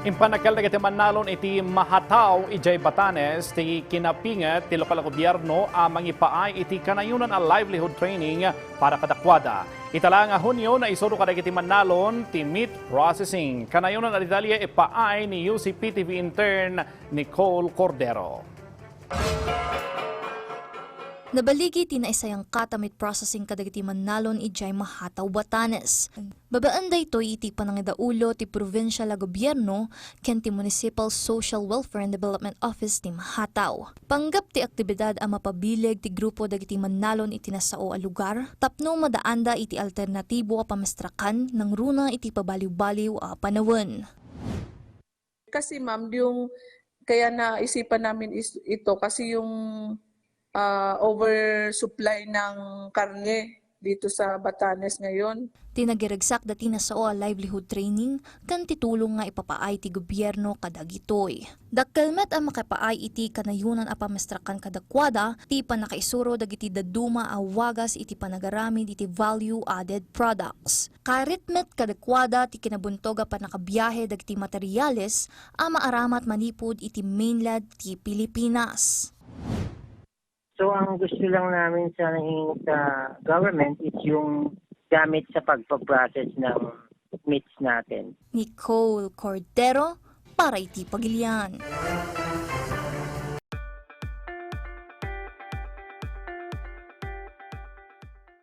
Impanakal na iti Manalon iti mahataw ijay Batanes ti kinapingat ti lokal gobyerno amang ipaay iti kanayunan a livelihood training para kadakwada. Itala nga Hunyo na isuro kadag iti Manalon ti meat processing. Kanayunan a detalye ipaay ni UCP-TV intern Nicole Cordero. Nabaligi tinaisayang katamit processing kadagiti Manalon ijay mahataw Batanes. Babaan daytoy iti panangidaulo ti provincial a gobyerno ken ti Municipal Social Welfare and Development Office ti Mahataw. Panggap ti aktibidad a mapabileg ti grupo dagiti Manalon iti nasao a lugar tapno madaanda iti alternatibo a pamestrakan ng runa iti pabaliw-baliw a panawon. Kasi ma'am, yung kaya naisipan namin ito kasi yung oversupply ng karne dito sa Batanes ngayon. Tinagiragsak dati na sa livelihood training kan titulong nga ipapaay ti gobyerno kadagitoy. Dakkelmet ang makapaay iti kanayunan a pamestrakan kadakwada ti panakaisuro dagiti daduma a wagas iti panagaramid iti value added products. Karitmet kadakwada ti kinabuntog a panakabiyahe dagiti materyales a maaramat manipod iti mainland ti Pilipinas. So ang gusto lang namin sa government is yung gamit sa pagpaprocess ng meats natin. Nicole Cordero para iti Pagilian.